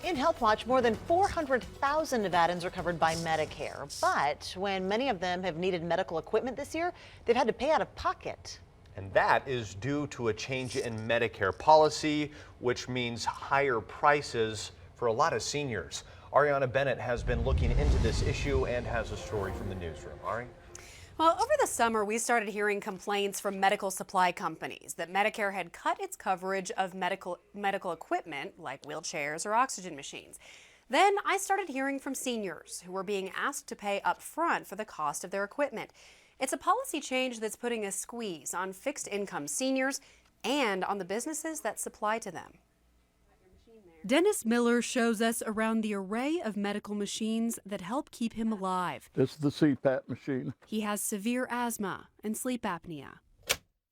In Health Watch, more than 400,000 Nevadans are covered by Medicare. But when many of them have needed medical equipment this year, they've had to pay out of pocket. And that is due to a change in Medicare policy, which means higher prices for a lot of seniors. Ariana Bennett has been looking into this issue and has a story from the newsroom. Ari? Well, over the summer, we started hearing complaints from medical supply companies that Medicare had cut its coverage of medical equipment like wheelchairs or oxygen machines. Then I started hearing from seniors who were being asked to pay up front for the cost of their equipment. It's a policy change that's putting a squeeze on fixed income seniors and on the businesses that supply to them. Dennis Miller shows us around the array of medical machines that help keep him alive. This is the CPAP machine. He has severe asthma and sleep apnea.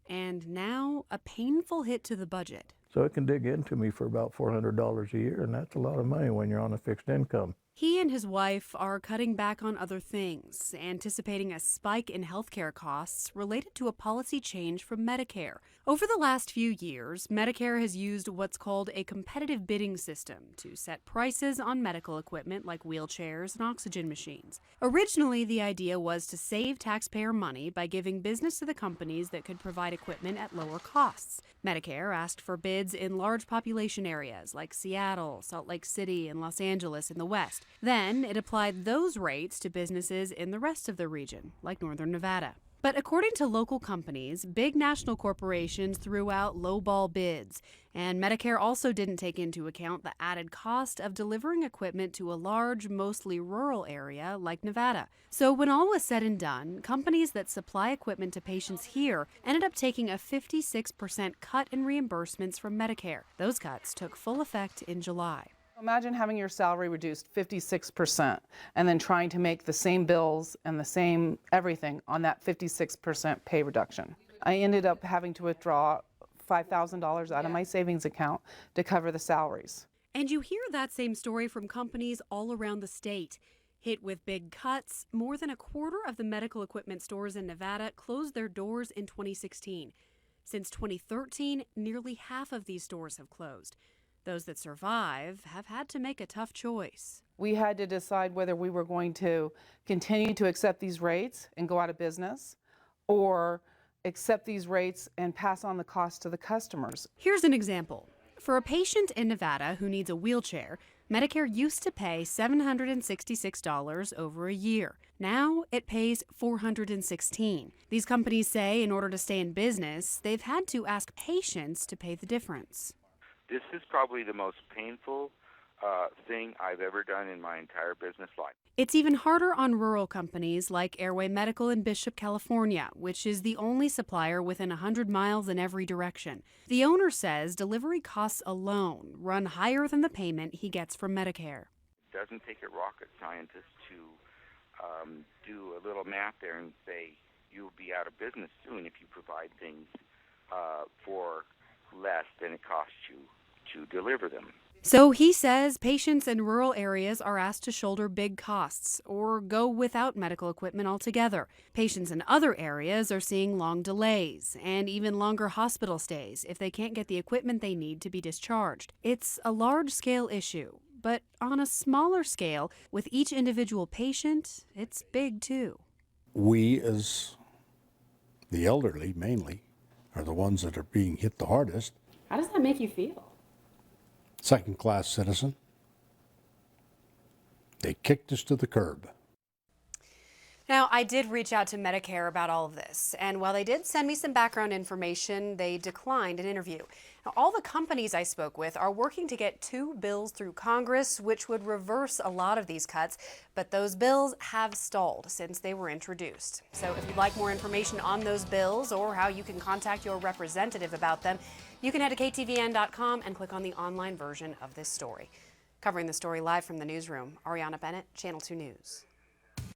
And now a painful hit to the budget. So it can dig into me for about $400 a year, and that's a lot of money when you're on a fixed income. He and his wife are cutting back on other things, anticipating a spike in healthcare costs related to a policy change from Medicare. Over the last few years, Medicare has used what's called a competitive bidding system to set prices on medical equipment like wheelchairs and oxygen machines. Originally, the idea was to save taxpayer money by giving business to the companies that could provide equipment at lower costs. Medicare asked for bids in large population areas like Seattle, Salt Lake City, and Los Angeles in the West. Then it applied those rates to businesses in the rest of the region, like Northern Nevada. But according to local companies, big national corporations threw out lowball bids, and Medicare also didn't take into account the added cost of delivering equipment to a large, mostly rural area like Nevada. So when all was said and done, companies that supply equipment to patients here ended up taking a 56% cut in reimbursements from Medicare. Those cuts took full effect in July. Imagine having your salary reduced 56% and then trying to make the same bills and the same everything on that 56% pay reduction. I ended up having to withdraw $5,000 out of my savings account to cover the salaries. And you hear that same story from companies all around the state. Hit with big cuts, more than a quarter of the medical equipment stores in Nevada closed their doors in 2016. Since 2013, nearly half of these stores have closed. Those that survive have had to make a tough choice. We had to decide whether we were going to continue to accept these rates and go out of business, or accept these rates and pass on the cost to the customers. Here's an example. For a patient in Nevada who needs a wheelchair, Medicare used to pay $766 over a year. Now it pays $416. These companies say in order to stay in business, they've had to ask patients to pay the difference. This is probably the most painful thing I've ever done in my entire business life. It's even harder on rural companies like Airway Medical in Bishop, California, which is the only supplier within 100 miles in every direction. The owner says delivery costs alone run higher than the payment he gets from Medicare. It doesn't take a rocket scientist to do a little math there and say you'll be out of business soon if you provide things for less than it costs you to deliver them. So he says patients in rural areas are asked to shoulder big costs or go without medical equipment altogether. Patients in other areas are seeing long delays and even longer hospital stays if they can't get the equipment they need to be discharged. It's a large-scale issue, but on a smaller scale, with each individual patient, it's big too. We, as the elderly mainly, are the ones that are being hit the hardest. How does that make you feel? Second-class citizen. They kicked us to the curb. Now, I did reach out to Medicare about all of this, and while they did send me some background information, they declined an interview. Now, all the companies I spoke with are working to get 2 bills through Congress, which would reverse a lot of these cuts, but those bills have stalled since they were introduced. So if you'd like more information on those bills or how you can contact your representative about them, you can head to KTVN.com and click on the online version of this story. Covering the story live from the newsroom, Ariana Bennett, Channel 2 News.